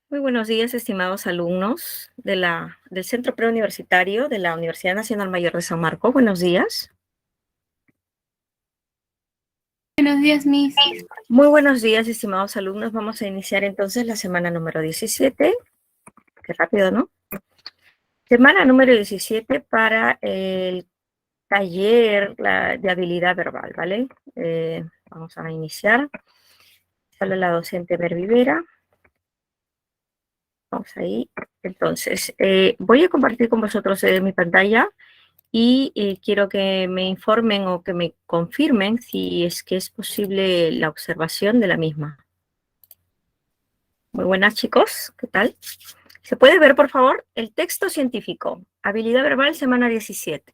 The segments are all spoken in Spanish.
Muy buenos días, estimados alumnos del Centro Preuniversitario de la Universidad Nacional Mayor de San Marcos. Buenos días. Buenos días, Miss. Muy buenos días, estimados alumnos. Vamos a iniciar entonces la semana número 17. Qué rápido, ¿no? Semana número 17 para el taller de habilidad verbal, ¿vale? Vamos a iniciar. Sale la docente Mervivera. Vamos ahí. Entonces, voy a compartir con vosotros mi pantalla. Y quiero que me informen o que me confirmen si es que es posible la observación de la misma. Muy buenas, chicos. ¿Qué tal? ¿Se puede ver, por favor, el texto científico? Habilidad verbal, semana 17.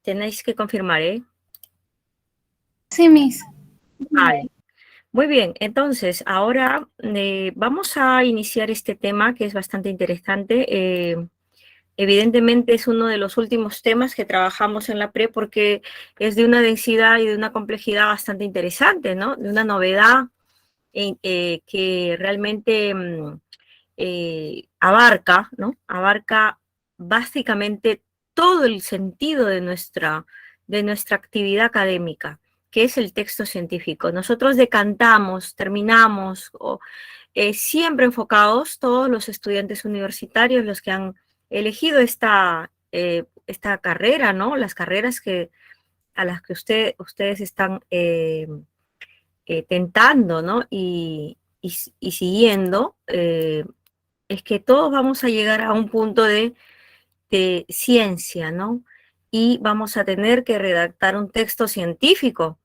Tenéis que confirmar, ¿eh? Sí, Miss. Vale. Muy bien, entonces ahora vamos a iniciar este tema que es bastante interesante. Evidentemente es uno de los últimos temas que trabajamos en la PRE porque es de una densidad y de una complejidad bastante interesante, ¿no? De una novedad que realmente abarca, ¿no? Abarca básicamente todo el sentido de nuestra actividad académica, que es el texto científico. Nosotros decantamos, terminamos, siempre enfocados, todos los estudiantes universitarios, los que han elegido esta carrera, ¿no? Las carreras a las que ustedes están tentando, ¿no? Y siguiendo, es que todos vamos a llegar a un punto de ciencia, ¿no? Y vamos a tener que redactar un texto científico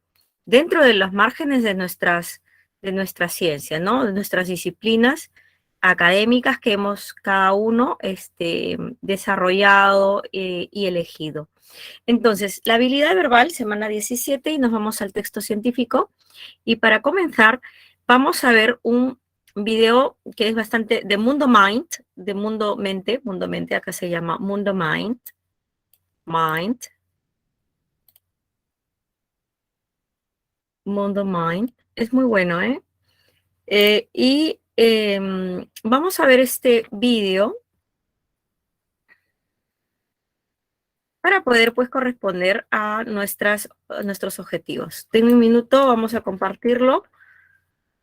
dentro de los márgenes de nuestra ciencia, ¿no? De nuestras disciplinas académicas que hemos cada uno desarrollado y elegido. Entonces, la habilidad verbal, semana 17, y nos vamos al texto científico. Y para comenzar, vamos a ver un video que es bastante de Mundo Mind, de Mundo Mente, acá se llama Mundo Mind, Mundo Mind, es muy bueno, ¿eh? Vamos a ver este video para poder pues corresponder a nuestros objetivos. Tengo un minuto, vamos a compartirlo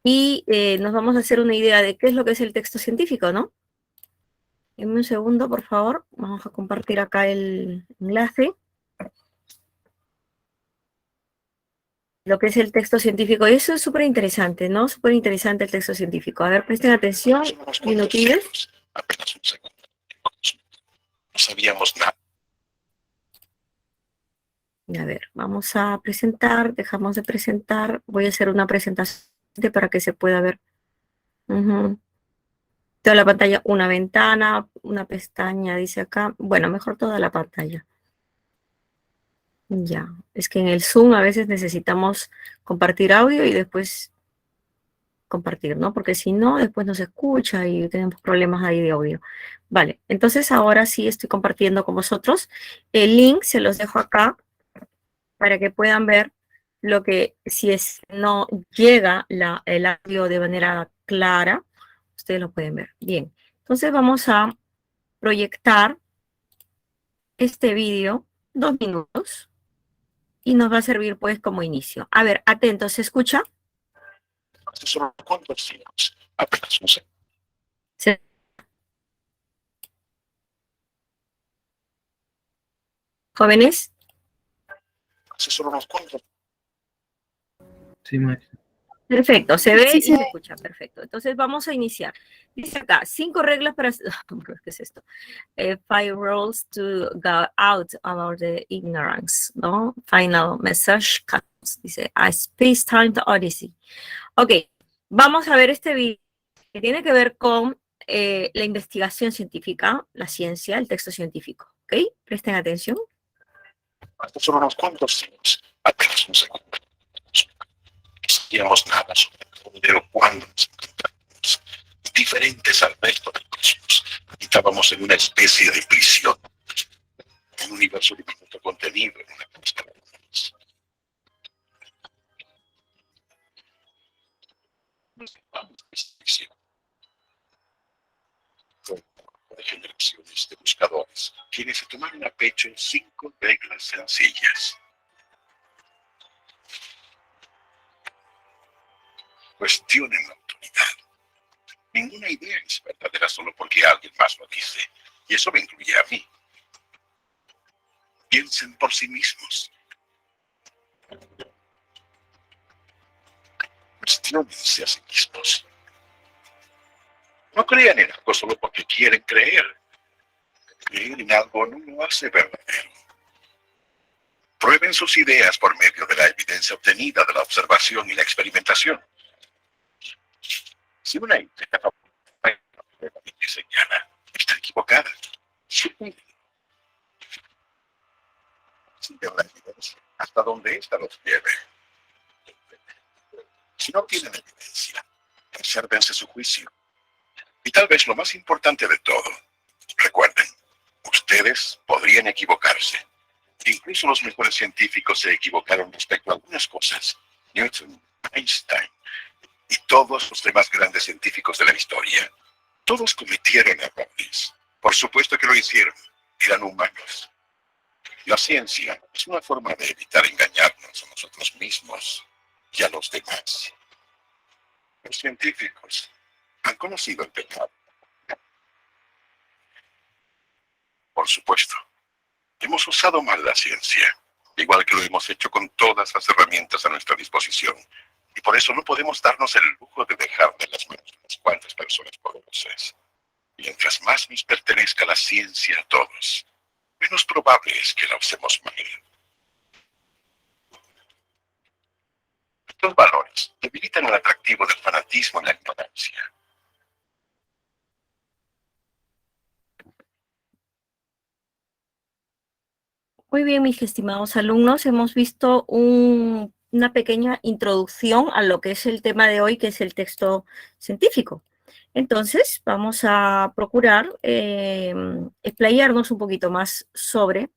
y nos vamos a hacer una idea de qué es lo que es el texto científico, ¿no? Denme un segundo, por favor. Vamos a compartir acá el enlace. Lo que es el texto científico. Y eso es súper interesante, ¿no? Súper interesante el texto científico. A ver, presten atención. Minutiles. No sabíamos nada. A ver, vamos a presentar. Dejamos de presentar. Voy a hacer una presentación para que se pueda ver. Toda la pantalla, una ventana, una pestaña, dice acá. Bueno, mejor toda la pantalla. Ya, es que en el Zoom a veces necesitamos compartir audio y después compartir, ¿no? Porque si no, después no se escucha y tenemos problemas ahí de audio. Vale, entonces ahora sí estoy compartiendo con vosotros. El link se los dejo acá para que puedan ver lo que, si no llega el audio de manera clara, ustedes lo pueden ver. Bien, entonces vamos a proyectar este vídeo, 2 minutos, y nos va a servir pues como inicio. A ver, atentos, ¿se escucha? Hace solo cuántos siglos, apenas no sé. ¿Jóvenes? Hace solo unos cuantos. Sí, maestra. Perfecto, se ve Sí, y se se escucha, perfecto. Entonces vamos a iniciar. Dice acá, 5 reglas para... ¿Qué es esto? 5 rules to go out about the ignorance, ¿no? Final message comes. Dice, a space time to Odyssey. Ok, vamos a ver este video que tiene que ver con la investigación científica, la ciencia, el texto científico. ¿Ok? Presten atención. Hace solo unos cuantos siglos, apenas no sé. No sabíamos nada sobre dónde o cuándo nos encontramos. Diferentes al resto del cosmos. Estábamos en una especie de prisión. Un universo diminuto contenido en una constelación. buscadores, quienes se tomaron a pecho 5 reglas sencillas. Cuestionen la autoridad. Ninguna idea es verdadera solo porque alguien más lo dice, y eso me incluye a mí. Piensen por sí mismos. Cuestionense a sí mismos. No crean en algo solo porque quieren creer. Creer en algo no lo hace verdadero. Prueben sus ideas por medio de la evidencia obtenida de la observación y la experimentación. Si una idea señala, está equivocada. Sigan la evidencia hasta donde ésta los lleve. Si no tienen evidencia, resérvense su juicio. Y tal vez lo más importante de todo, recuerden, ustedes podrían equivocarse. Incluso los mejores científicos se equivocaron respecto a algunas cosas. Newton, Einstein y todos los demás grandes científicos de la historia. Todos cometieron errores. Por supuesto que lo hicieron. Eran humanos. La ciencia es una forma de evitar engañarnos a nosotros mismos y a los demás. Los científicos han conocido el pecado. Por supuesto, hemos usado mal la ciencia, igual que lo hemos hecho con todas las herramientas a nuestra disposición. Y por eso no podemos darnos el lujo de dejar de las manos de unas cuantas personas poderosas. Mientras más nos pertenezca la ciencia a todos, menos probable es que la usemos mal. Estos valores debilitan el atractivo del fanatismo y la ignorancia. Muy bien, mis estimados alumnos, hemos visto una pequeña introducción a lo que es el tema de hoy, que es el texto científico. Entonces, vamos a procurar explayarnos un poquito más sobre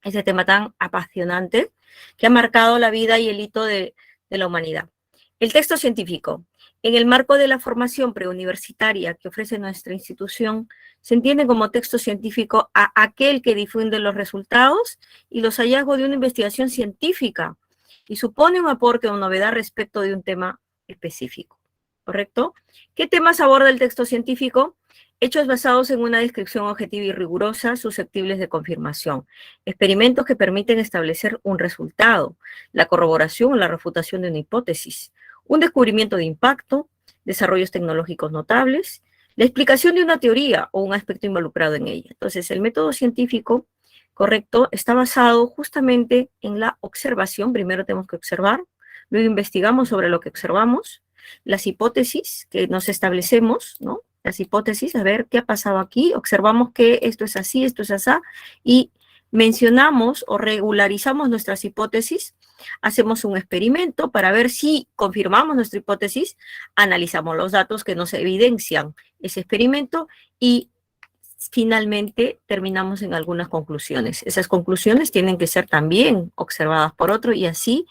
este tema tan apasionante que ha marcado la vida y el hito de la humanidad. El texto científico. En el marco de la formación preuniversitaria que ofrece nuestra institución, se entiende como texto científico a aquel que difunde los resultados y los hallazgos de una investigación científica y supone un aporte o novedad respecto de un tema específico. ¿Correcto? ¿Qué temas aborda el texto científico? Hechos basados en una descripción objetiva y rigurosa, susceptibles de confirmación. Experimentos que permiten establecer un resultado, la corroboración o la refutación de una hipótesis, un descubrimiento de impacto, desarrollos tecnológicos notables, la explicación de una teoría o un aspecto involucrado en ella. Entonces, el método científico, correcto, está basado justamente en la observación. Primero tenemos que observar, luego investigamos sobre lo que observamos, las hipótesis que nos establecemos, ¿no? Las hipótesis, a ver qué ha pasado aquí, observamos que esto es así, esto es así, y mencionamos o regularizamos nuestras hipótesis, hacemos un experimento para ver si confirmamos nuestra hipótesis, analizamos los datos que nos evidencian ese experimento y finalmente terminamos en algunas conclusiones. Esas conclusiones tienen que ser también observadas por otro y así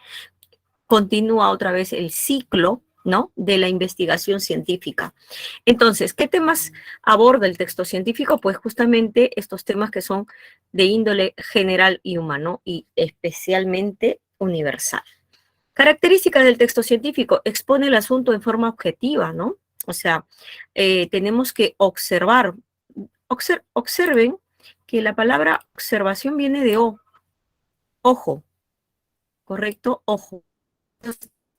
continúa otra vez el ciclo, ¿no?, de la investigación científica. Entonces, ¿qué temas aborda el texto científico? Pues justamente estos temas que son de índole general y humano y especialmente universal. Características del texto científico: expone el asunto en forma objetiva, ¿no? O sea, tenemos que observar. Observen que la palabra observación viene de ojo, ¿correcto? Ojo.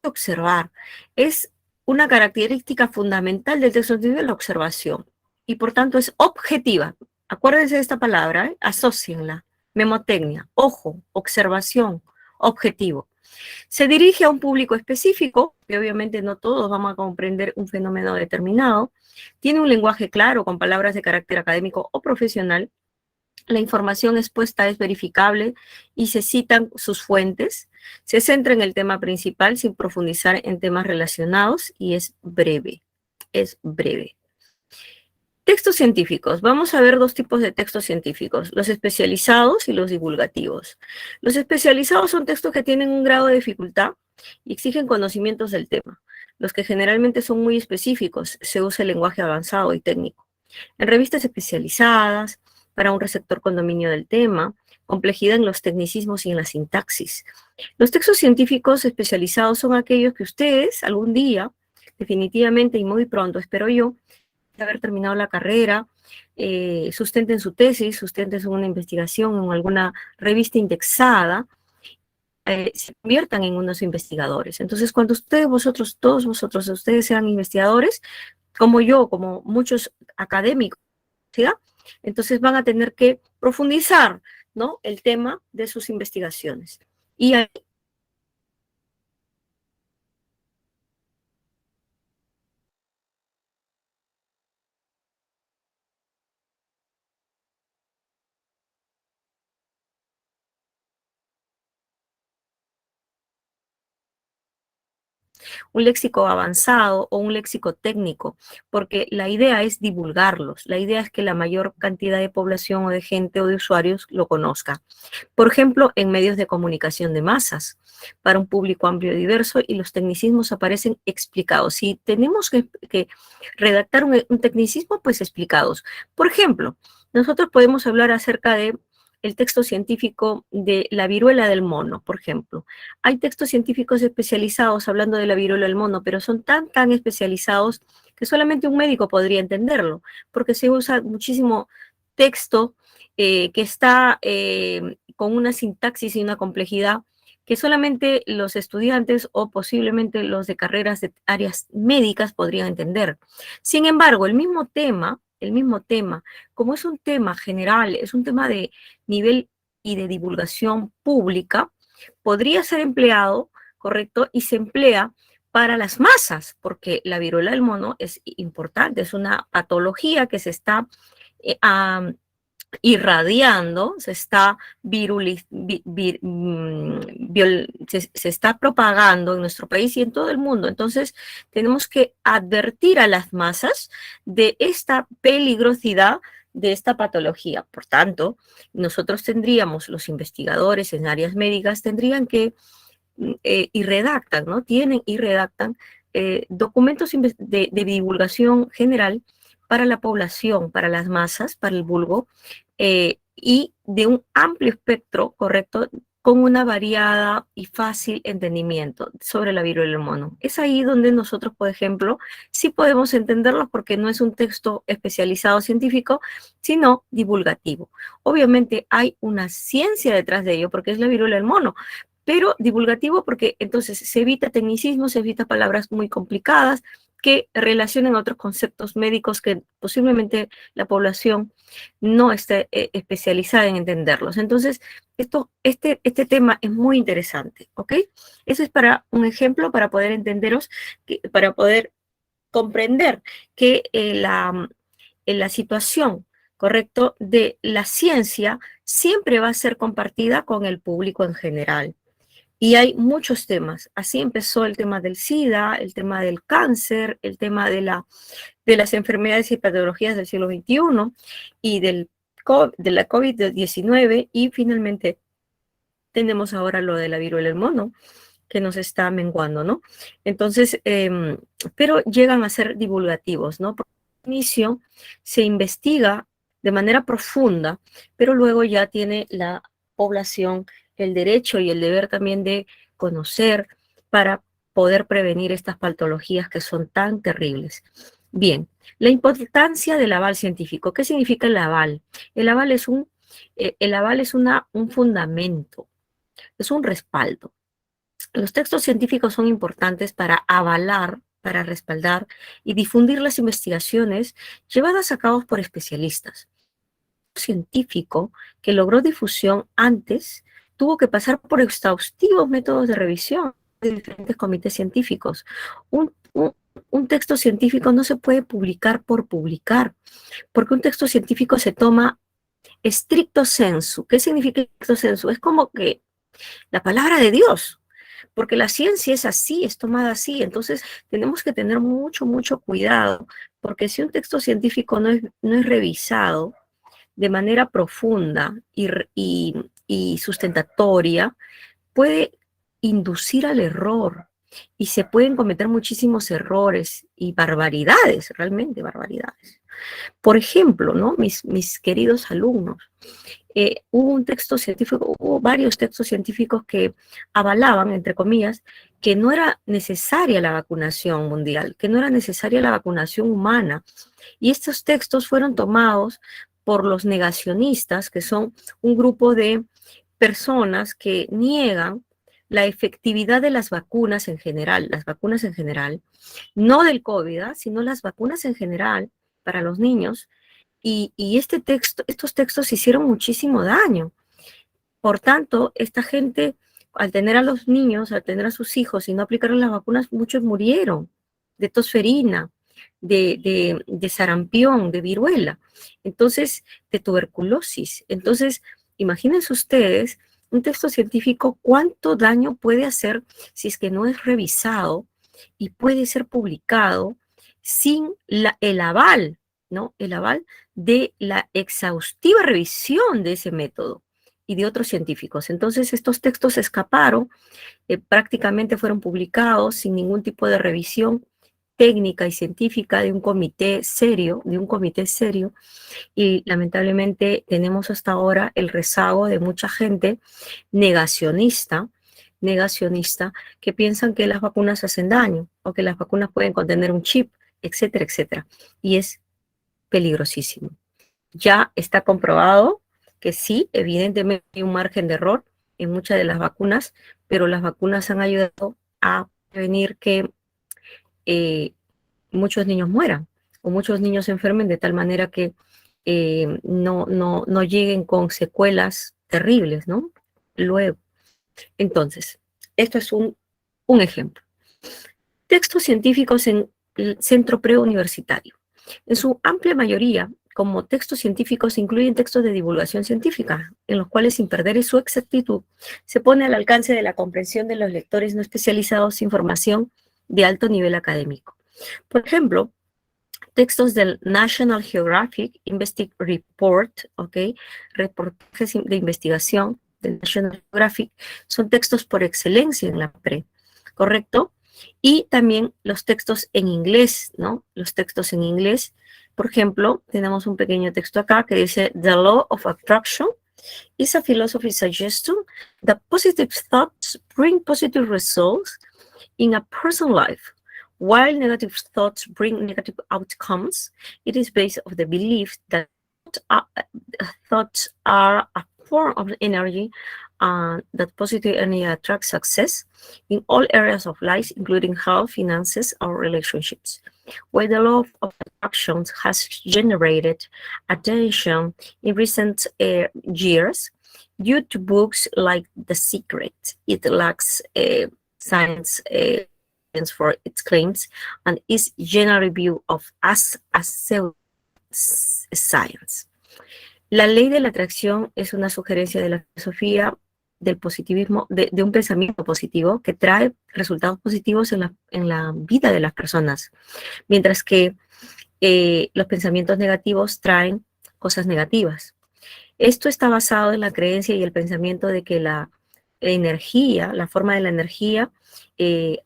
Observar. Es una característica fundamental del texto científico, la observación. Y por tanto es objetiva. Acuérdense de esta palabra, asócienla. Memotecnia, ojo, observación, objetivo. Se dirige a un público específico, que obviamente no todos vamos a comprender un fenómeno determinado. Tiene un lenguaje claro, con palabras de carácter académico o profesional. La información expuesta es verificable y se citan sus fuentes. Se centra en el tema principal sin profundizar en temas relacionados y es breve. Es breve. Textos científicos. Vamos a ver dos tipos de textos científicos, los especializados y los divulgativos. Los especializados son textos que tienen un grado de dificultad y exigen conocimientos del tema. Los que generalmente son muy específicos, se usa el lenguaje avanzado y técnico. En revistas especializadas, para un receptor con dominio del tema, complejidad en los tecnicismos y en la sintaxis. Los textos científicos especializados son aquellos que ustedes algún día, definitivamente y muy pronto, espero yo, de haber terminado la carrera, sustenten su tesis, sustenten una investigación en alguna revista indexada, se conviertan en unos investigadores. Entonces, cuando ustedes, todos vosotros, ustedes sean investigadores, como yo, como muchos académicos, ¿sí? Entonces van a tener que profundizar, ¿no?, el tema de sus investigaciones. Y ahí un léxico avanzado o un léxico técnico, porque la idea es divulgarlos, la idea es que la mayor cantidad de población o de gente o de usuarios lo conozca. Por ejemplo, en medios de comunicación de masas, para un público amplio y diverso, y los tecnicismos aparecen explicados. Si tenemos que redactar un tecnicismo, pues explicados. Por ejemplo, nosotros podemos hablar acerca de el texto científico de la viruela del mono, por ejemplo. Hay textos científicos especializados hablando de la viruela del mono, pero son tan especializados que solamente un médico podría entenderlo, porque se usa muchísimo texto que está con una sintaxis y una complejidad que solamente los estudiantes o posiblemente los de carreras de áreas médicas podrían entender. Sin embargo, el mismo tema, como es un tema general, es un tema de nivel y de divulgación pública, podría ser empleado, ¿correcto? Y se emplea para las masas, porque la viruela del mono es importante, es una patología que se está irradiando, se está, se está propagando en nuestro país y en todo el mundo. Entonces, tenemos que advertir a las masas de esta peligrosidad de esta patología. Por tanto, nosotros tendríamos, los investigadores en áreas médicas, tendrían que, y redactan, ¿no? Tienen y redactan documentos de divulgación general para la población, para las masas, para el vulgo, y de un amplio espectro, correcto, con una variada y fácil entendimiento sobre la viruela del mono. Es ahí donde nosotros, por ejemplo, sí podemos entenderlos porque no es un texto especializado científico, sino divulgativo. Obviamente hay una ciencia detrás de ello porque es la viruela del mono, pero divulgativo porque entonces se evita tecnicismos, se evita palabras muy complicadas que relacionen otros conceptos médicos que posiblemente la población no esté especializada en entenderlos. Entonces, este tema es muy interesante, ¿ok? Eso es para un ejemplo, para poder entenderos, para poder comprender que la situación, ¿correcto?, de la ciencia siempre va a ser compartida con el público en general. Y hay muchos temas. Así empezó el tema del SIDA, el tema del cáncer, el tema de las enfermedades y patologías del siglo XXI y de la COVID-19, y finalmente tenemos ahora lo de la viruela del mono que nos está menguando, ¿no? Entonces, pero llegan a ser divulgativos, ¿no? Por inicio se investiga de manera profunda, pero luego ya tiene la población el derecho y el deber también de conocer para poder prevenir estas patologías que son tan terribles. Bien, la importancia del aval científico. ¿Qué significa el aval? El aval es un fundamento, es un respaldo. Los textos científicos son importantes para avalar, para respaldar y difundir las investigaciones llevadas a cabo por especialistas. Un científico que logró difusión antes tuvo que pasar por exhaustivos métodos de revisión de diferentes comités científicos. Un texto científico no se puede publicar por publicar, porque un texto científico se toma stricto sensu. ¿Qué significa stricto sensu? Es como que la palabra de Dios, porque la ciencia es así, es tomada así. Entonces tenemos que tener mucho cuidado, porque si un texto científico no es revisado de manera profunda y sustentatoria, puede inducir al error y se pueden cometer muchísimos errores y barbaridades, realmente barbaridades. Por ejemplo, ¿no? Mis queridos alumnos, hubo un texto científico, hubo varios textos científicos que avalaban, entre comillas, que no era necesaria la vacunación mundial, que no era necesaria la vacunación humana. Y estos textos fueron tomados por los negacionistas, que son un grupo de personas que niegan la efectividad de las vacunas en general, no del COVID, sino las vacunas en general para los niños. Y estos textos hicieron muchísimo daño. Por tanto, esta gente, al tener a los niños, al tener a sus hijos y no aplicaron las vacunas, muchos murieron de tosferina, de sarampión, de viruela, entonces, de tuberculosis. Entonces, imagínense ustedes un texto científico, cuánto daño puede hacer si es que no es revisado y puede ser publicado sin el aval, ¿no? El aval de la exhaustiva revisión de ese método y de otros científicos. Entonces, estos textos escaparon, prácticamente fueron publicados sin ningún tipo de revisión técnica y científica de un comité serio, y lamentablemente tenemos hasta ahora el rezago de mucha gente negacionista, que piensan que las vacunas hacen daño o que las vacunas pueden contener un chip, etcétera, etcétera. Y es peligrosísimo. Ya está comprobado que sí, evidentemente hay un margen de error en muchas de las vacunas, pero las vacunas han ayudado a prevenir que muchos niños mueran o muchos niños se enfermen de tal manera que no lleguen con secuelas terribles, ¿no? Luego, entonces, esto es un ejemplo. Textos científicos en el centro preuniversitario. En su amplia mayoría, como textos científicos, incluyen textos de divulgación científica, en los cuales, sin perder su exactitud, se pone al alcance de la comprensión de los lectores no especializados información de alto nivel académico. Por ejemplo, textos del National Geographic Report, ¿ok? Reportajes de investigación del National Geographic, son textos por excelencia en la pre, ¿correcto? Y también los textos en inglés, ¿no? Los textos en inglés, por ejemplo, tenemos un pequeño texto acá que dice, The Law of Attraction is a philosophy suggestion that positive thoughts bring positive results in a person's life. While negative thoughts bring negative outcomes, it is based on the belief that thoughts are a form of energy, that positive energy attracts success in all areas of life, including health, finances, or relationships. While the law of attraction has generated attention in recent years due to books like The Secret, it lacks science for its claims and is generally viewed as pseudoscience. La ley de la atracción es una sugerencia de la filosofía del positivismo, de un pensamiento positivo que trae resultados positivos en la vida de las personas, mientras que los pensamientos negativos traen cosas negativas. Esto está basado en la creencia y el pensamiento de que la energía, la forma de la energía,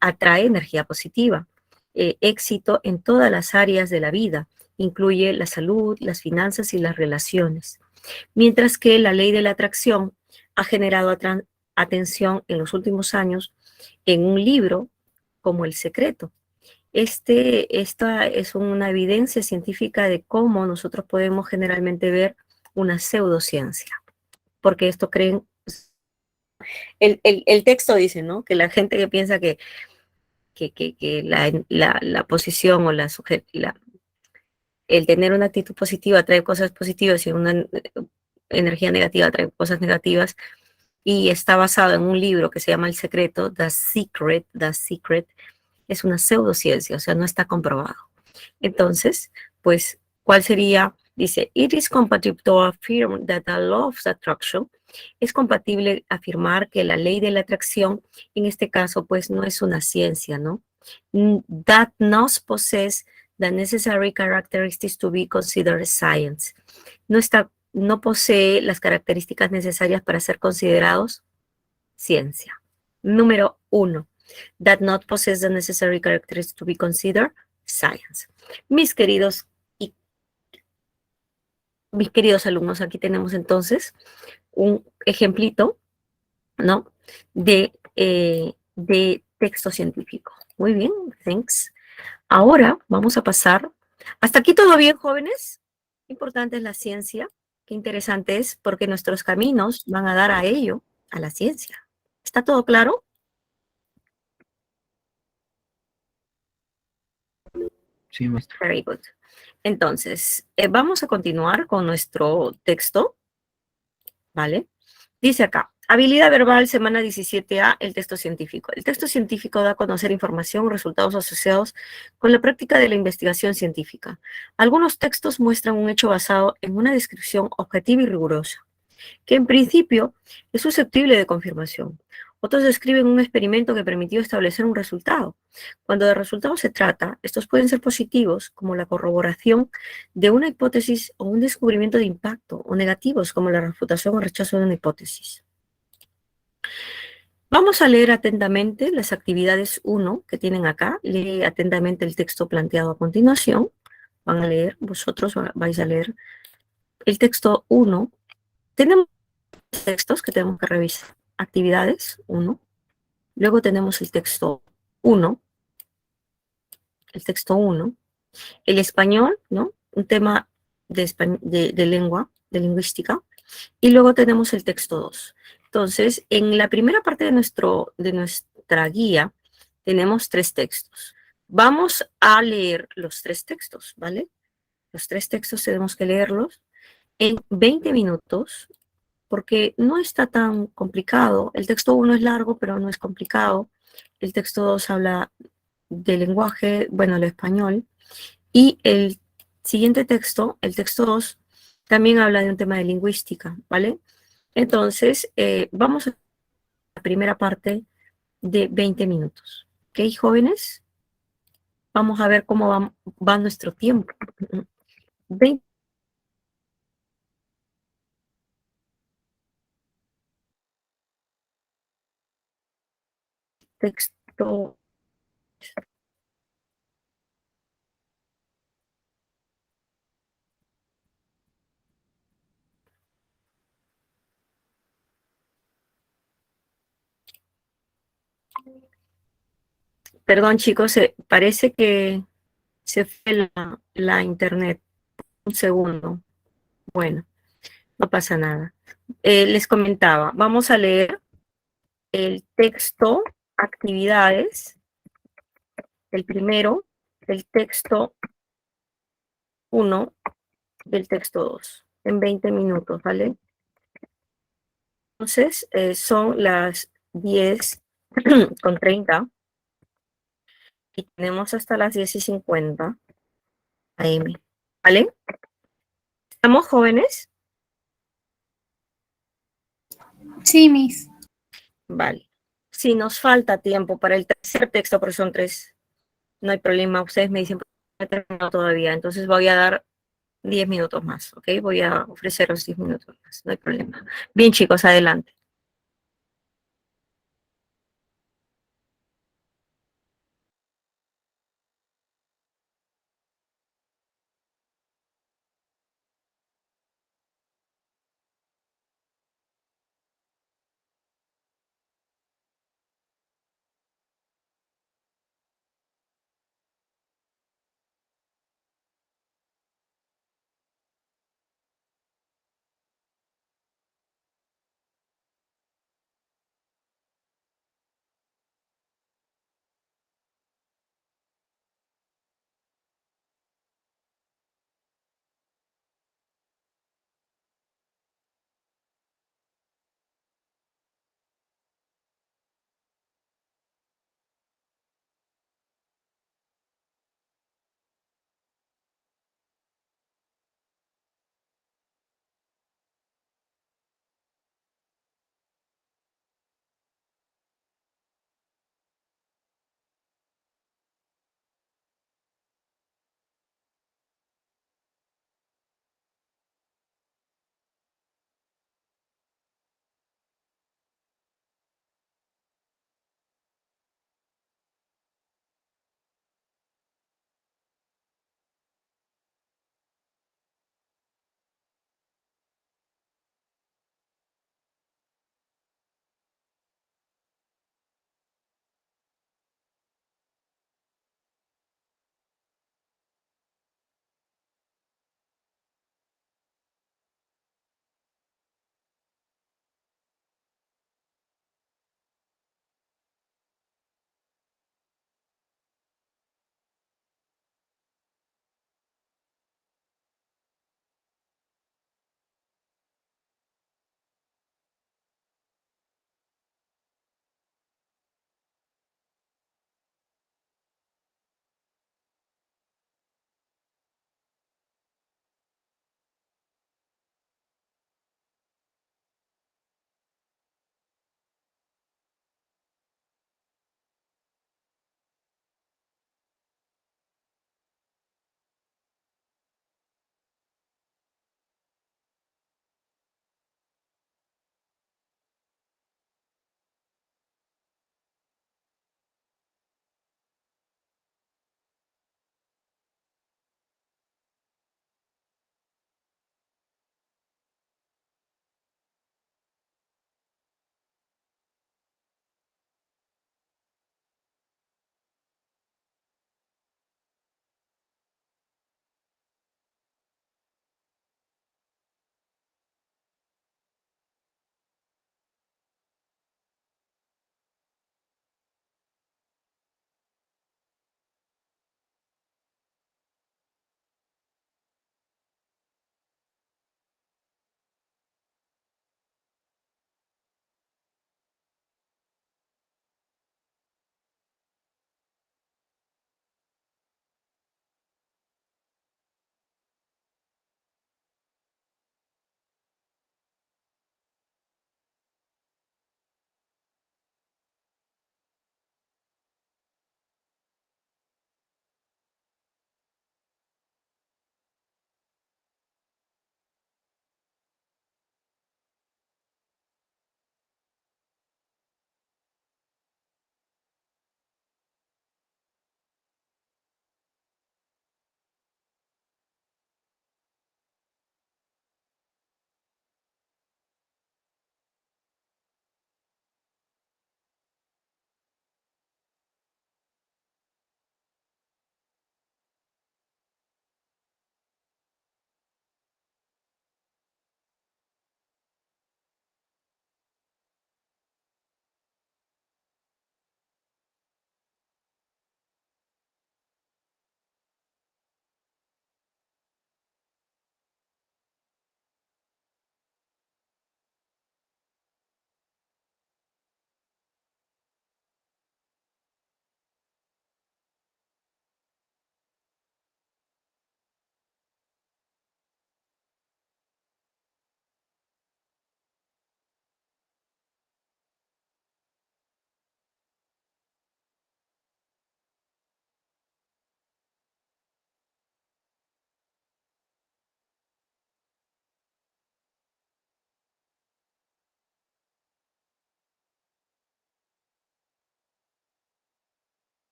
atrae energía positiva, éxito en todas las áreas de la vida, incluye la salud, las finanzas y las relaciones. Mientras que la ley de la atracción ha generado atención en los últimos años en un libro como El Secreto. Esta es una evidencia científica de cómo nosotros podemos generalmente ver una pseudociencia, porque esto creen. El texto dice, ¿no? Que la gente que piensa que la posición o el tener una actitud positiva trae cosas positivas y una energía negativa trae cosas negativas, y está basado en un libro que se llama El Secreto, The Secret, es una pseudociencia, o sea, no está comprobado. Entonces, pues, ¿cuál sería? Dice, it is compatible to affirm that the law of attraction, es compatible afirmar que la ley de la atracción, en este caso, pues, no es una ciencia, ¿no? That not possess the necessary characteristics to be considered science. No posee las características necesarias para ser considerados ciencia. Número 1. That not possess the necessary characteristics to be considered science. Mis queridos mis queridos alumnos, aquí tenemos entonces un ejemplito, ¿no? De texto científico. Muy bien, thanks. Ahora vamos a pasar. ¿Hasta aquí todo bien, jóvenes? Importante es la ciencia. Qué interesante es porque nuestros caminos van a dar a ello, a la ciencia. ¿Está todo claro? Sí, maestra. Very good. Entonces, vamos a continuar con nuestro texto, ¿vale? Dice acá, habilidad verbal, semana 17A, el texto científico. El texto científico da a conocer información o resultados asociados con la práctica de la investigación científica. Algunos textos muestran un hecho basado en una descripción objetiva y rigurosa, que en principio es susceptible de confirmación. Otros describen un experimento que permitió establecer un resultado. Cuando de resultados se trata, estos pueden ser positivos, como la corroboración de una hipótesis o un descubrimiento de impacto, o negativos, como la refutación o rechazo de una hipótesis. Vamos a leer atentamente las actividades 1 que tienen acá. Lee atentamente el texto planteado a continuación. Van a leer, vosotros vais a leer el texto 1. Tenemos textos que tenemos que revisar. Actividades 1. Luego tenemos el texto 1. El texto 1. El español, ¿no? Un tema de lengua, de lingüística. Y luego tenemos el texto 2. Entonces, en la primera parte de nuestra guía, tenemos 3 textos. Vamos a leer los 3 textos, ¿vale? Los 3 textos tenemos que leerlos en 20 minutos, porque no está tan complicado. El texto 1 es largo, pero no es complicado. El texto 2 habla del lenguaje, bueno, el español. Y el siguiente texto, el texto 2, también habla de un tema de lingüística, ¿vale? Entonces, vamos a la primera parte de 20 minutos. ¿Ok, jóvenes? Vamos a ver cómo va nuestro tiempo. 20 texto. Perdón, chicos, parece que se fue la internet. Un segundo. Bueno, no pasa nada. Les comentaba, vamos a leer el texto, actividades, el primero, el texto 1, del texto 2, en 20 minutos, ¿vale? Entonces, son las 10:30 y tenemos hasta las 10:50 AM, ¿vale? ¿Estamos jóvenes? Sí, Miss. Vale. Si nos falta tiempo para el tercer texto, porque son 3, no hay problema. Ustedes me dicen, no he terminado todavía, entonces voy a dar 10 minutos más, ¿ok? Voy a ofreceros 10 minutos más, no hay problema. Bien, chicos, adelante.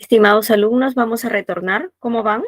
Estimados alumnos, vamos a retornar. ¿Cómo van?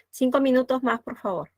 Cinco minutos más, por favor.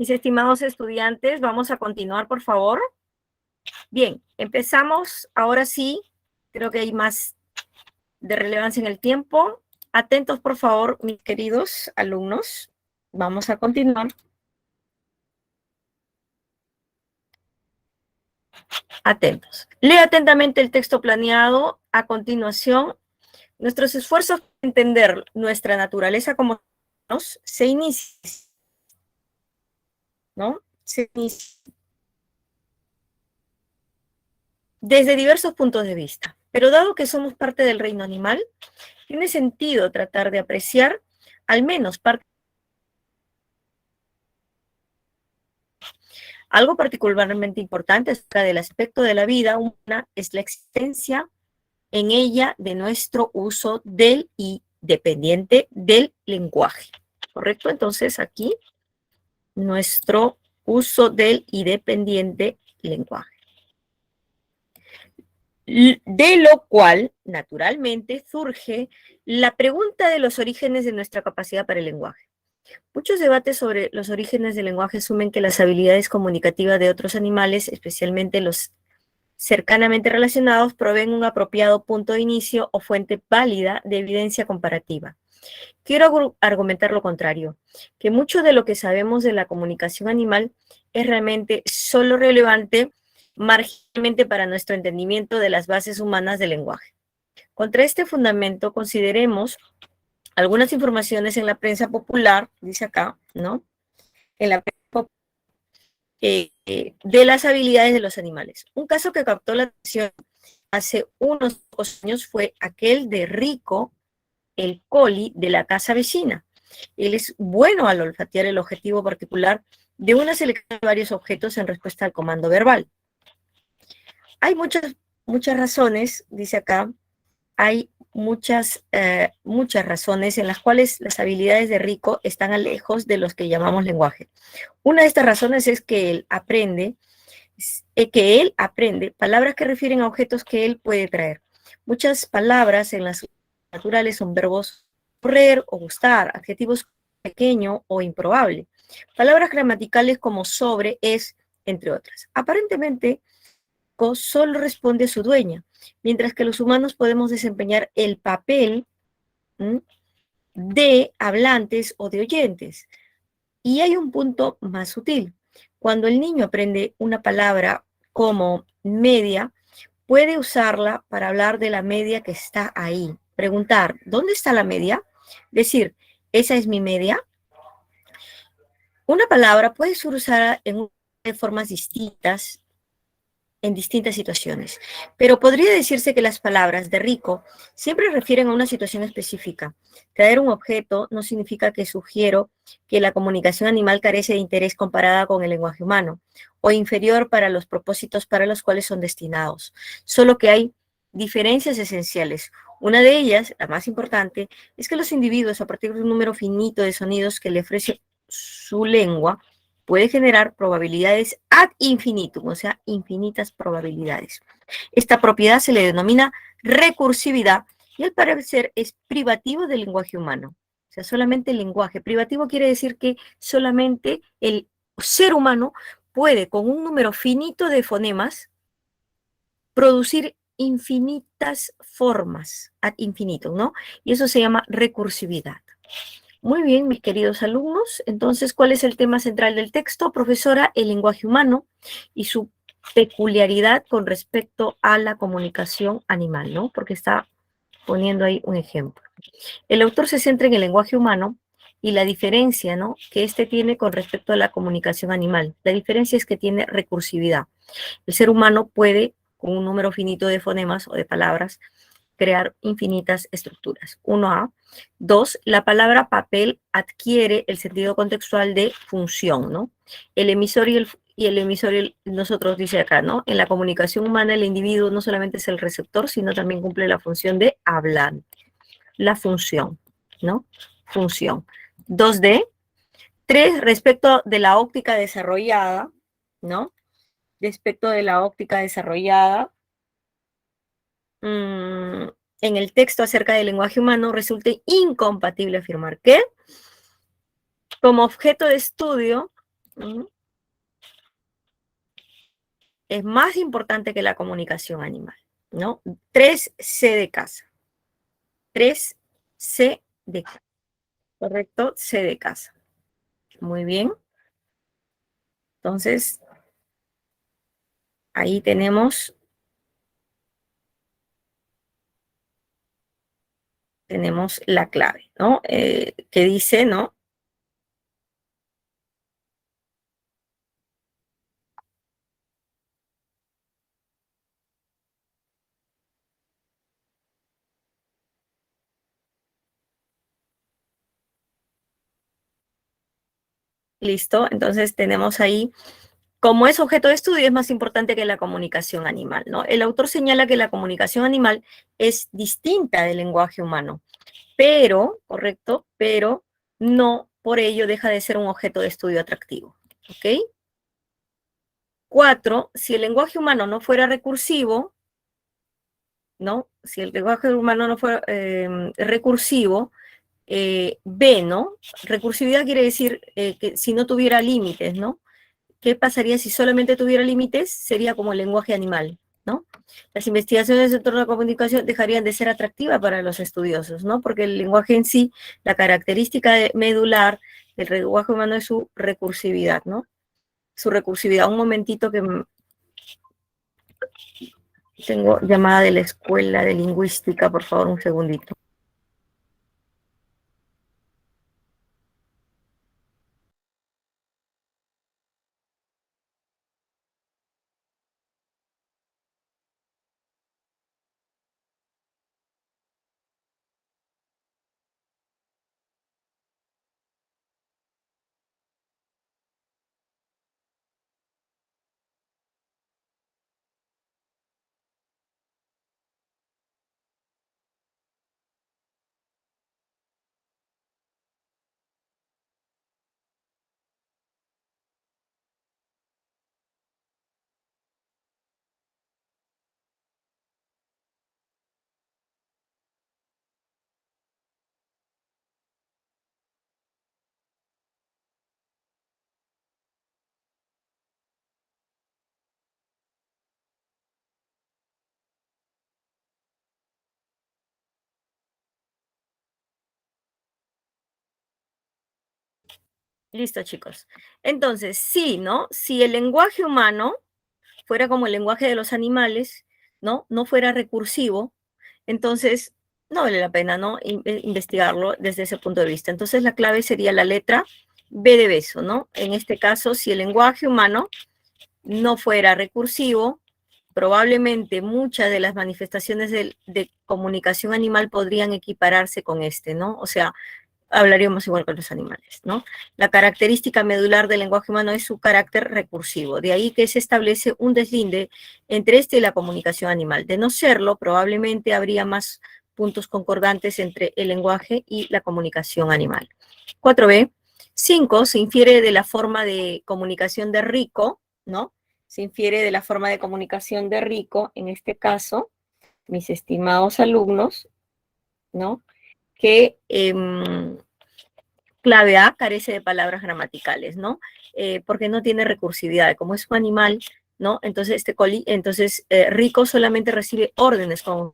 Mis estimados estudiantes, vamos a continuar, por favor. Bien, empezamos. Ahora sí, creo que hay más de relevancia en el tiempo. Atentos, por favor, mis queridos alumnos. Vamos a continuar. Atentos. Lea atentamente el texto planeado. A continuación, nuestros esfuerzos para entender nuestra naturaleza como humanos se inician, ¿no? Se inician desde diversos puntos de vista. Pero dado que somos parte del reino animal, tiene sentido tratar de apreciar al menos parte. Algo particularmente importante acerca del aspecto de la vida humana es la existencia en ella de nuestro uso del y dependiente del lenguaje. ¿Correcto? Entonces aquí, nuestro uso del y dependiente lenguaje. De lo cual, naturalmente, surge la pregunta de los orígenes de nuestra capacidad para el lenguaje. Muchos debates sobre los orígenes del lenguaje asumen que las habilidades comunicativas de otros animales, especialmente los cercanamente relacionados, proveen un apropiado punto de inicio o fuente válida de evidencia comparativa. Quiero argumentar lo contrario, que mucho de lo que sabemos de la comunicación animal es realmente solo relevante marginalmente para nuestro entendimiento de las bases humanas del lenguaje. Contra este fundamento, consideremos algunas informaciones en la prensa popular, dice acá, ¿no? En la prensa popular, de las habilidades de los animales. Un caso que captó la atención hace unos pocos años fue aquel de Rico, el coli de la casa vecina. Él es bueno al olfatear el objetivo particular de una selección de varios objetos en respuesta al comando verbal. Hay muchas razones, dice acá, hay muchas razones en las cuales las habilidades de Rico están lejos de los que llamamos lenguaje. Una de estas razones es que él aprende palabras que refieren a objetos que él puede traer. Muchas palabras en las naturales son verbos correr o gustar, adjetivos pequeño o improbable, palabras gramaticales como sobre, es, entre otras. Aparentemente, solo responde a su dueña, mientras que los humanos podemos desempeñar el papel de hablantes o de oyentes. Y hay un punto más sutil. Cuando el niño aprende una palabra como media, puede usarla para hablar de la media que está ahí. Preguntar, ¿dónde está la media? Decir, ¿esa es mi media? Una palabra puede ser usada de formas distintas en distintas situaciones, pero podría decirse que las palabras de Rico siempre refieren a una situación específica. Traer un objeto no significa que sugiero que la comunicación animal carece de interés comparada con el lenguaje humano, o inferior para los propósitos para los cuales son destinados, solo que hay diferencias esenciales. Una de ellas, la más importante, es que los individuos, a partir de un número finito de sonidos que le ofrece su lengua, puede generar probabilidades ad infinitum, o sea, infinitas probabilidades. Esta propiedad se le denomina recursividad y al parecer es privativo del lenguaje humano. O sea, solamente el lenguaje. Privativo quiere decir que solamente el ser humano puede, con un número finito de fonemas, producir infinitas formas, ad infinitum, ¿no? Y eso se llama recursividad. Muy bien, mis queridos alumnos. Entonces, ¿cuál es el tema central del texto? Profesora, el lenguaje humano y su peculiaridad con respecto a la comunicación animal, ¿no? Porque está poniendo ahí un ejemplo. El autor se centra en el lenguaje humano y la diferencia, ¿no?, que éste tiene con respecto a la comunicación animal. La diferencia es que tiene recursividad. El ser humano puede, con un número finito de fonemas o de palabras, crear infinitas estructuras. 1A. 2. La palabra papel adquiere el sentido contextual de función, ¿no? El emisor nosotros dice acá, ¿no? En la comunicación humana el individuo no solamente es el receptor, sino también cumple la función de hablante. La función, ¿no? Función. 2D. 3. Respecto de la óptica desarrollada, ¿no? Respecto de la óptica desarrollada, en el texto acerca del lenguaje humano, resulta incompatible afirmar que, como objeto de estudio, es más importante que la comunicación animal, ¿no? 3C de casa. 3C de casa. ¿Correcto? C de casa. Muy bien. Entonces, ahí tenemos la clave, ¿no? Que dice, ¿no? Listo, entonces tenemos ahí, como es objeto de estudio, es más importante que la comunicación animal, ¿no? El autor señala que la comunicación animal es distinta del lenguaje humano, pero, correcto, pero no por ello deja de ser un objeto de estudio atractivo, ¿ok? 4, si el lenguaje humano no fuera recursivo, ¿no? Si el lenguaje humano no fuera recursivo, B, ¿no? Recursividad quiere decir que si no tuviera límites, ¿no? ¿Qué pasaría si solamente tuviera límites? Sería como el lenguaje animal, ¿no? Las investigaciones en torno a la comunicación dejarían de ser atractivas para los estudiosos, ¿no? Porque el lenguaje en sí, la característica medular del lenguaje humano es su recursividad, ¿no? Su recursividad. Un momentito que tengo llamada de la escuela de lingüística, por favor, un segundito. Listo, chicos. Entonces, sí, ¿no? Si el lenguaje humano fuera como el lenguaje de los animales, ¿no? No fuera recursivo, entonces no vale la pena, ¿no? Investigarlo desde ese punto de vista. Entonces la clave sería la letra B de beso, ¿no? En este caso, si el lenguaje humano no fuera recursivo, probablemente muchas de las manifestaciones de comunicación animal podrían equipararse con este, ¿no? O sea, hablaríamos igual con los animales, ¿no? La característica medular del lenguaje humano es su carácter recursivo, de ahí que se establece un deslinde entre este y la comunicación animal. De no serlo, probablemente habría más puntos concordantes entre el lenguaje y la comunicación animal. 4b. 5. Se infiere de la forma de comunicación de Rico, ¿no? Se infiere de la forma de comunicación de Rico, en este caso, mis estimados alumnos, ¿no? Que clave A carece de palabras gramaticales, ¿no? Porque no tiene recursividad. Como es un animal, ¿no? Entonces, Rico solamente recibe órdenes, por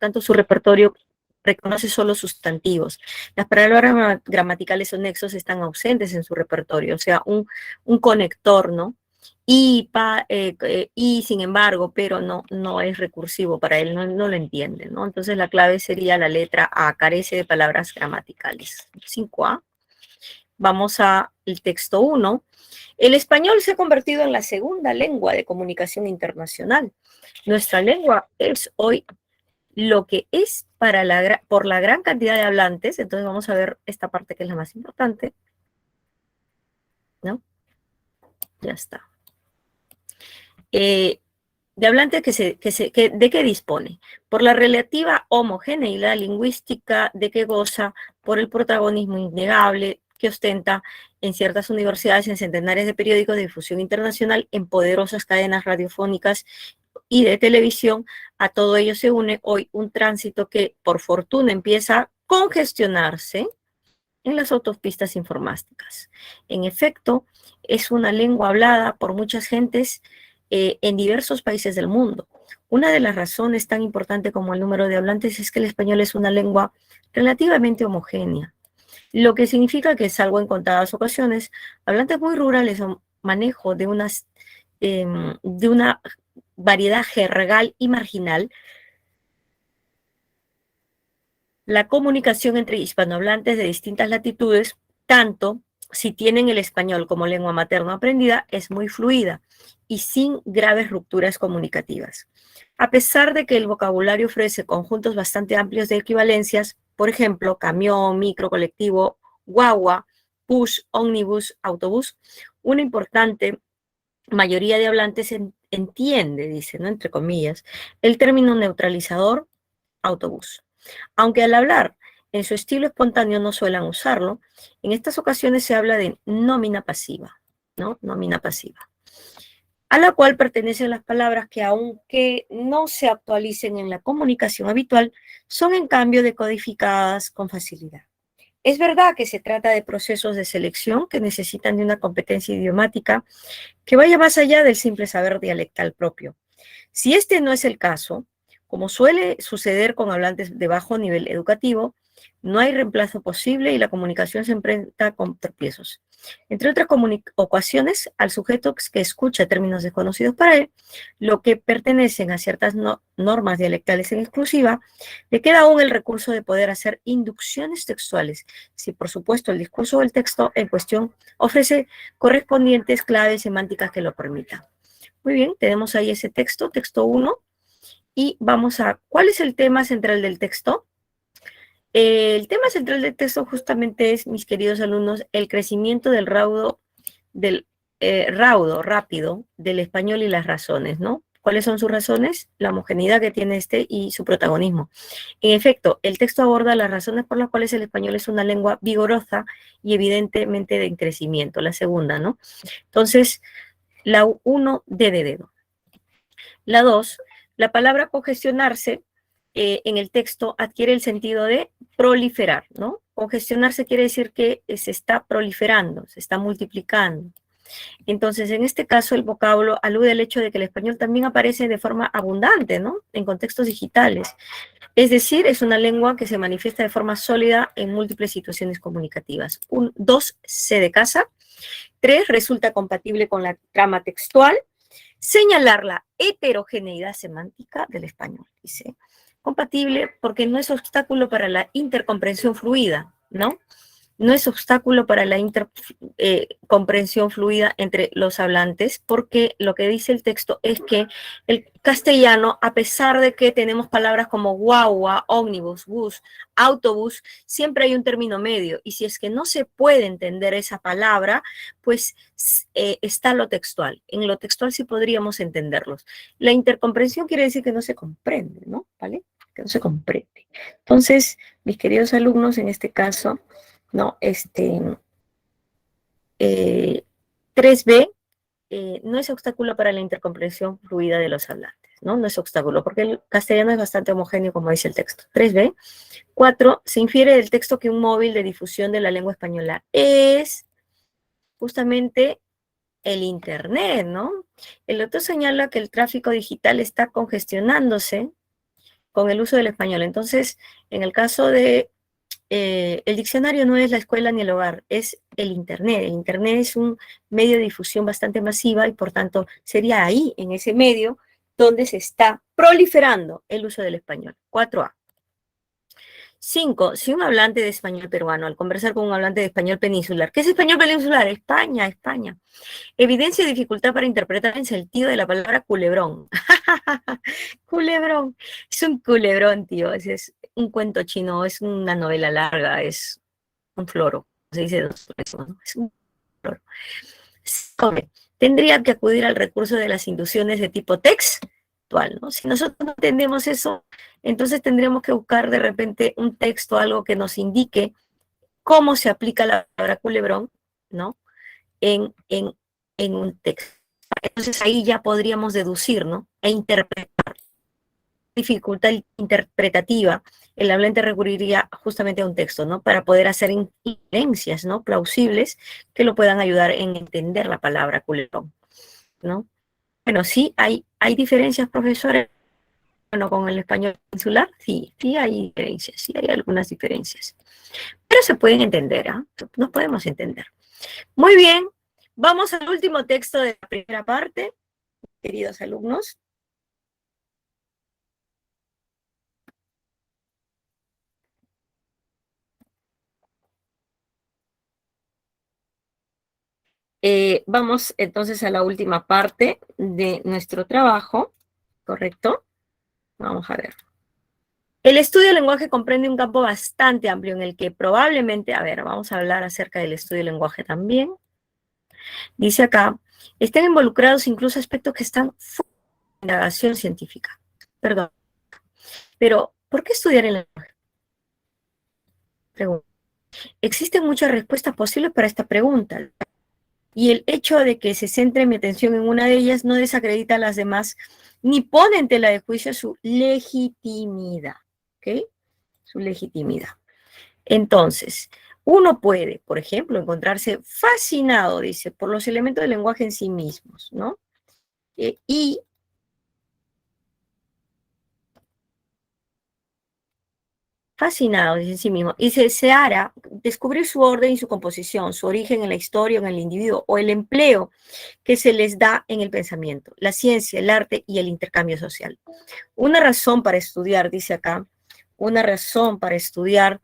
tanto, su repertorio reconoce solo sustantivos. Las palabras gramaticales o nexos están ausentes en su repertorio, o sea, un conector, ¿no? Y, sin embargo, pero no es recursivo para él, no lo entiende, ¿no? Entonces la clave sería la letra A, carece de palabras gramaticales. 5A. Vamos al texto 1. El español se ha convertido en la segunda lengua de comunicación internacional. Nuestra lengua es hoy lo que es por la gran cantidad de hablantes. Entonces vamos a ver esta parte que es la más importante, ¿no? Ya está. De hablantes ¿de qué dispone? Por la relativa homogeneidad lingüística de que goza, por el protagonismo innegable que ostenta en ciertas universidades, en centenares de periódicos de difusión internacional, en poderosas cadenas radiofónicas y de televisión. A todo ello se une hoy un tránsito que, por fortuna, empieza a congestionarse en las autopistas informáticas. En efecto, es una lengua hablada por muchas gentes en diversos países del mundo. Una de las razones tan importante como el número de hablantes es que el español es una lengua relativamente homogénea, lo que significa que, salvo en contadas ocasiones, hablantes muy rurales o manejo de una variedad jergal y marginal, la comunicación entre hispanohablantes de distintas latitudes, tanto si tienen el español como lengua materna aprendida, es muy fluida y sin graves rupturas comunicativas. A pesar de que el vocabulario ofrece conjuntos bastante amplios de equivalencias, por ejemplo, camión, micro, colectivo, guagua, push, ómnibus, autobús, una importante mayoría de hablantes entiende, dice, ¿no?, entre comillas, el término neutralizador autobús. Aunque al hablar en su estilo espontáneo no suelen usarlo, en estas ocasiones se habla de nómina pasiva, ¿no? Nómina pasiva, a la cual pertenecen las palabras que, aunque no se actualicen en la comunicación habitual, son en cambio decodificadas con facilidad. Es verdad que se trata de procesos de selección que necesitan de una competencia idiomática que vaya más allá del simple saber dialectal propio. Si este no es el caso, como suele suceder con hablantes de bajo nivel educativo, no hay reemplazo posible y la comunicación se enfrenta con tropiezos. Entre otras ocasiones, al sujeto que escucha términos desconocidos para él, lo que pertenecen a ciertas normas dialectales en exclusiva, le queda aún el recurso de poder hacer inducciones textuales, si por supuesto el discurso o el texto en cuestión ofrece correspondientes claves semánticas que lo permitan. Muy bien, tenemos ahí ese texto, texto 1, y vamos a, ¿cuál es el tema central del texto? El tema central del texto justamente es, mis queridos alumnos, el crecimiento del raudo rápido del español y las razones, ¿no? ¿Cuáles son sus razones? La homogeneidad que tiene este y su protagonismo. En efecto, el texto aborda las razones por las cuales el español es una lengua vigorosa y evidentemente de crecimiento, la segunda, ¿no? Entonces, la 1, D de dedo. La 2, la palabra congestionarse en el texto adquiere el sentido de proliferar, ¿no? Congestionarse quiere decir que se está proliferando, se está multiplicando. Entonces, en este caso, el vocablo alude al hecho de que el español también aparece de forma abundante, ¿no?, en contextos digitales. Es decir, es una lengua que se manifiesta de forma sólida en múltiples situaciones comunicativas. 2, C de casa. 3, resulta compatible con la trama textual. Señalar la heterogeneidad semántica del español, dice. Compatible porque no es obstáculo para la intercomprensión fluida, ¿no? No es obstáculo para la comprensión fluida entre los hablantes, porque lo que dice el texto es que el castellano, a pesar de que tenemos palabras como guagua, ómnibus, bus, autobús, siempre hay un término medio, y si es que no se puede entender esa palabra, pues está lo textual. En lo textual sí podríamos entenderlos. La intercomprensión quiere decir que no se comprende, ¿no? ¿Vale? Que no se comprende. Entonces, mis queridos alumnos, en este caso, ¿no? 3B no es obstáculo para la intercomprensión fluida de los hablantes, ¿no? No es obstáculo, porque el castellano es bastante homogéneo, como dice el texto. 3B. 4. Se infiere del texto que un móvil de difusión de la lengua española es justamente el Internet, ¿no? El autor señala que el tráfico digital está congestionándose con el uso del español. Entonces, en el caso de el diccionario no es la escuela ni el hogar, es el Internet. El Internet es un medio de difusión bastante masiva y por tanto sería ahí, en ese medio, donde se está proliferando el uso del español. 4A. 5. Si un hablante de español peruano, al conversar con un hablante de español peninsular, ¿qué es español peninsular? España, España. Evidencia dificultad para interpretar el sentido de la palabra culebrón. Culebrón. Es un culebrón, tío. Es un cuento chino, es una novela larga, es un floro. Se dice dos flores, ¿no? Es un floro. Tendría que acudir al recurso de las inducciones de tipo textual, ¿no? Si nosotros no entendemos eso, entonces tendríamos que buscar de repente un texto, algo que nos indique cómo se aplica la palabra culebrón, ¿no? En un texto. Entonces ahí ya podríamos deducir, ¿no? E interpretar. dificultad interpretativa, el hablante recurriría justamente a un texto, ¿no? Para poder hacer inferencias, ¿no? Plausibles que lo puedan ayudar en entender la palabra culerón, ¿no? Bueno, sí, hay diferencias, profesores. Bueno, con el español insular, sí hay diferencias, sí hay algunas diferencias. Pero se pueden entender, ¿ah? Nos podemos entender. Muy bien, vamos al último texto de la primera parte, queridos alumnos. Vamos entonces a la última parte de nuestro trabajo, ¿correcto? Vamos a ver. El estudio del lenguaje comprende un campo bastante amplio en el que probablemente, a ver, vamos a hablar acerca del estudio del lenguaje también. Dice acá, están involucrados incluso aspectos que están fuera de la indagación científica. Perdón. Pero, ¿por qué estudiar el lenguaje? Pregunta. Existen muchas respuestas posibles para esta pregunta. Y el hecho de que se centre mi atención en una de ellas no desacredita a las demás, ni pone en tela de juicio su legitimidad. ¿Ok? Su legitimidad. Entonces, uno puede, por ejemplo, encontrarse fascinado, dice, por los elementos del lenguaje en sí mismos, ¿no? Y fascinado, dice en sí mismo, y se deseara descubrir su orden y su composición, su origen en la historia, en el individuo, o el empleo que se les da en el pensamiento, la ciencia, el arte y el intercambio social. Una razón para estudiar, dice acá, una razón para estudiar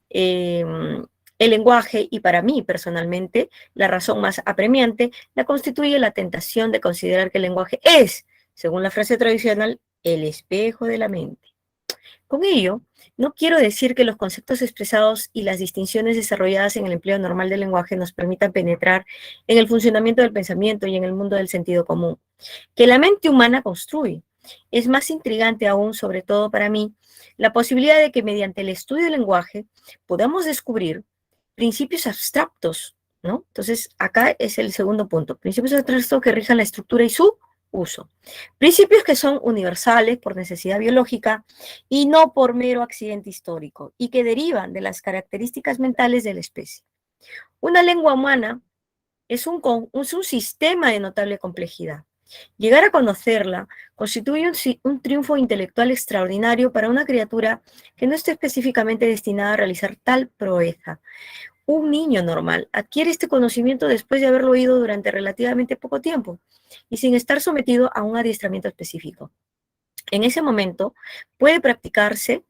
el lenguaje, y para mí personalmente, la razón más apremiante, la constituye la tentación de considerar que el lenguaje es, según la frase tradicional, el espejo de la mente. Con ello, no quiero decir que los conceptos expresados y las distinciones desarrolladas en el empleo normal del lenguaje nos permitan penetrar en el funcionamiento del pensamiento y en el mundo del sentido común, que la mente humana construye. Es más intrigante aún, sobre todo para mí, la posibilidad de que mediante el estudio del lenguaje podamos descubrir principios abstractos, ¿no? Entonces, acá es el segundo punto, principios abstractos que rijan la estructura y su uso. Principios que son universales por necesidad biológica y no por mero accidente histórico, y que derivan de las características mentales de la especie. Una lengua humana es un sistema de notable complejidad. Llegar a conocerla constituye un triunfo intelectual extraordinario para una criatura que no esté específicamente destinada a realizar tal proeza. Un niño normal adquiere este conocimiento después de haberlo oído durante relativamente poco tiempo y sin estar sometido a un adiestramiento específico. En ese momento puede prácticamente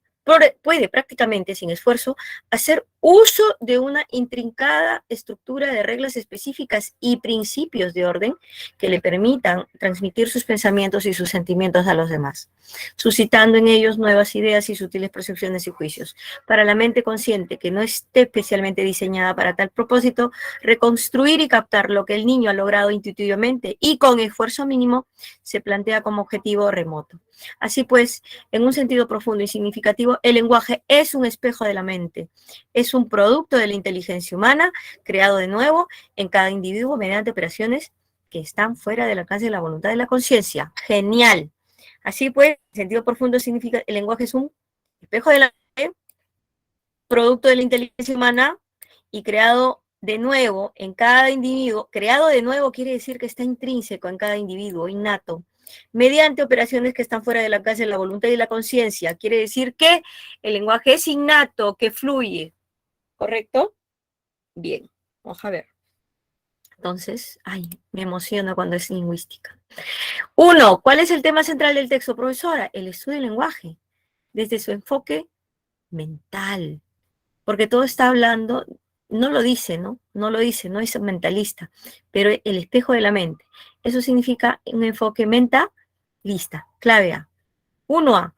sin esfuerzo hacer uso de una intrincada estructura de reglas específicas y principios de orden que le permitan transmitir sus pensamientos y sus sentimientos a los demás, suscitando en ellos nuevas ideas y sutiles percepciones y juicios. Para la mente consciente, que no esté especialmente diseñada para tal propósito, reconstruir y captar lo que el niño ha logrado intuitivamente y con esfuerzo mínimo se plantea como objetivo remoto. Así pues, en un sentido profundo y significativo, el lenguaje es un espejo de la mente, es un producto de la inteligencia humana, creado de nuevo en cada individuo mediante operaciones que están fuera del alcance de la voluntad de la conciencia. ¡Genial! Así pues, en sentido profundo significa, el lenguaje es un espejo de la mente, producto de la inteligencia humana y creado de nuevo en cada individuo. Creado de nuevo quiere decir que está intrínseco en cada individuo, innato, mediante operaciones que están fuera del alcance de la voluntad y la conciencia. Quiere decir que el lenguaje es innato, que fluye. ¿Correcto? Bien, vamos a ver. Entonces, me emociono cuando es lingüística. 1. ¿Cuál es el tema central del texto, profesora? El estudio del lenguaje, desde su enfoque mental. Porque todo está hablando, no lo dice, ¿no? No lo dice, no es mentalista, pero el espejo de la mente. Eso significa un enfoque mentalista. Clave A. 1A.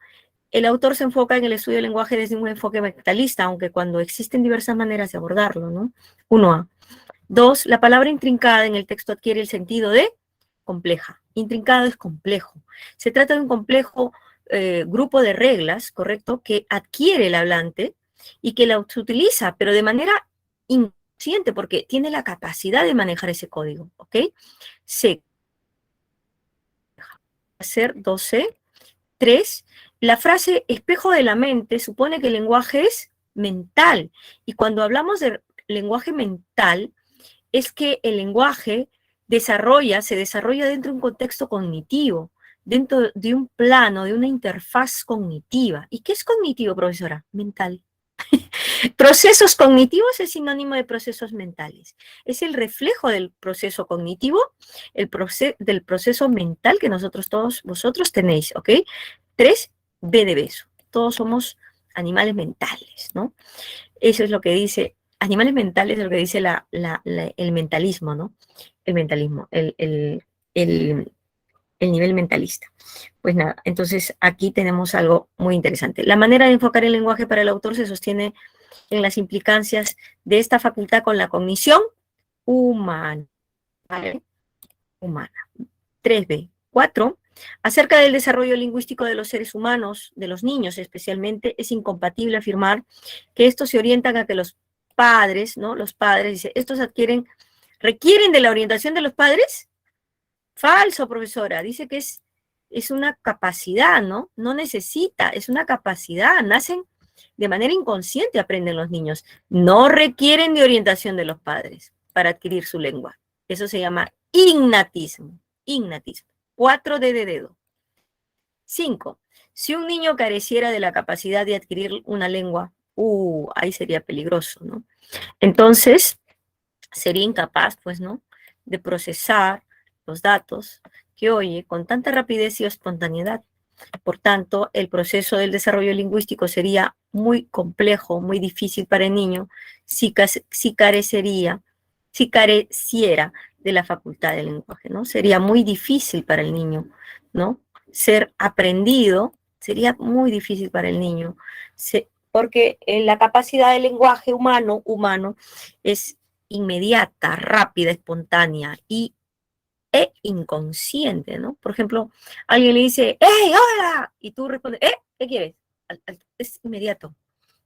El autor se enfoca en el estudio del lenguaje desde un enfoque mentalista, aunque cuando existen diversas maneras de abordarlo, ¿no? 1A. 2. La palabra intrincada en el texto adquiere el sentido de compleja. Intrincado es complejo. Se trata de un complejo grupo de reglas, ¿correcto?, que adquiere el hablante y que la utiliza, pero de manera inconsciente, porque tiene la capacidad de manejar ese código, ¿ok? C. Hacer 12. 3. la frase espejo de la mente supone que el lenguaje es mental. Y cuando hablamos de lenguaje mental, es que el lenguaje se desarrolla dentro de un contexto cognitivo, dentro de un plano, de una interfaz cognitiva. ¿Y qué es cognitivo, profesora? Mental. Procesos cognitivos es sinónimo de procesos mentales. Es el reflejo del proceso cognitivo, del proceso mental que todos vosotros tenéis, ¿ok? 3B de beso. Todos somos animales mentales, ¿no? Eso es lo que dice, animales mentales es lo que dice el mentalismo, ¿no? El mentalismo, el nivel mentalista. Pues nada, entonces aquí tenemos algo muy interesante. La manera de enfocar el lenguaje para el autor se sostiene en las implicancias de esta facultad con la cognición humana. ¿Vale? Humana. 3B. 4. Acerca del desarrollo lingüístico de los seres humanos, de los niños especialmente, es incompatible afirmar que estos se orientan a que los padres, ¿no? Los padres, dice, estos requieren de la orientación de los padres. Falso, profesora. Dice que es una capacidad, ¿no? No necesita, es una capacidad. Nacen de manera inconsciente, aprenden los niños. No requieren de orientación de los padres para adquirir su lengua. Eso se llama innatismo. Innatismo. 4D de dedo. 5. Si un niño careciera de la capacidad de adquirir una lengua, ahí sería peligroso, ¿no? Entonces, sería incapaz, pues, ¿no?, de procesar los datos que oye con tanta rapidez y espontaneidad. Por tanto, el proceso del desarrollo lingüístico sería muy complejo, muy difícil para el niño si careciera de la facultad del lenguaje, ¿no? Sería muy difícil para el niño, ¿no? Ser aprendido sería muy difícil para el niño, porque la capacidad del lenguaje humano es inmediata, rápida, espontánea e inconsciente, ¿no? Por ejemplo, alguien le dice, ¡hey, hola! Y tú respondes, ¿qué quieres? Es inmediato,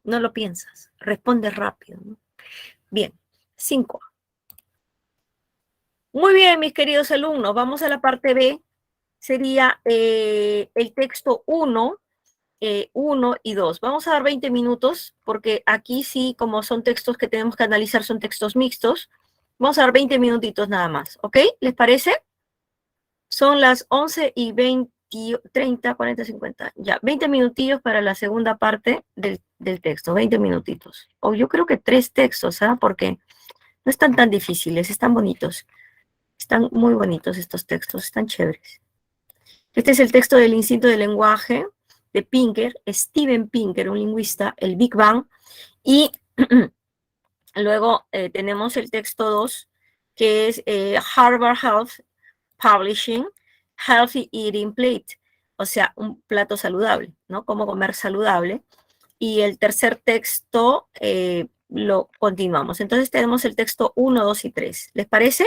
no lo piensas, respondes rápido, ¿no? Bien, 5. Muy bien, mis queridos alumnos, vamos a la parte B, sería el texto 1, 1 y 2. Vamos a dar 20 minutos, porque aquí sí, como son textos que tenemos que analizar, son textos mixtos, vamos a dar 20 minutitos nada más, ¿ok? ¿Les parece? Son las 11 y 20, 30, 40, 50. Ya, 20 minutillos para la segunda parte del texto, 20 minutitos. O yo creo que 3 textos, ¿ah? Porque no están tan difíciles, están bonitos. Están muy bonitos estos textos, están chéveres. Este es el texto del instinto del lenguaje de Pinker, Steven Pinker, un lingüista, el Big Bang. Y luego tenemos el texto 2, que es Harvard Health Publishing, Healthy Eating Plate, o sea, un plato saludable, ¿no? Cómo comer saludable. Y el tercer texto lo continuamos. Entonces tenemos el texto 1, 2 y 3. ¿Les parece?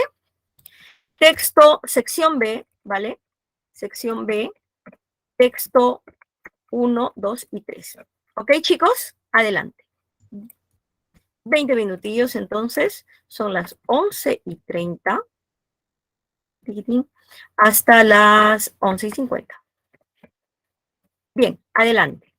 Texto, sección B, ¿vale? Sección B, texto 1, 2 y 3. ¿Ok, chicos? Adelante. 20 minutillos, entonces, son las 11 y 30 hasta las 11 y 50. Bien, adelante.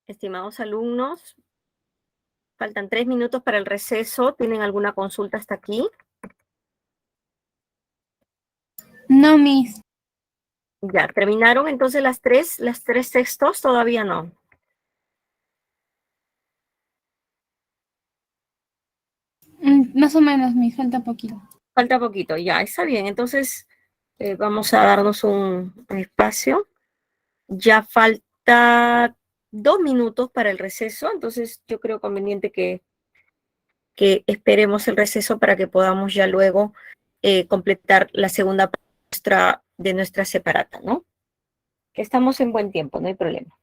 Estimados alumnos, faltan 3 minutos para el receso. ¿Tienen alguna consulta hasta aquí? No, Miss. Ya, ¿terminaron entonces las tres textos? Todavía no. Más o menos, Miss, falta poquito. Falta poquito, ya, está bien. Entonces, vamos a darnos un espacio. Ya falta 2 minutos para el receso, entonces yo creo conveniente que esperemos el receso para que podamos ya luego completar la segunda parte de nuestra separata, ¿no? Que estamos en buen tiempo, no hay problema.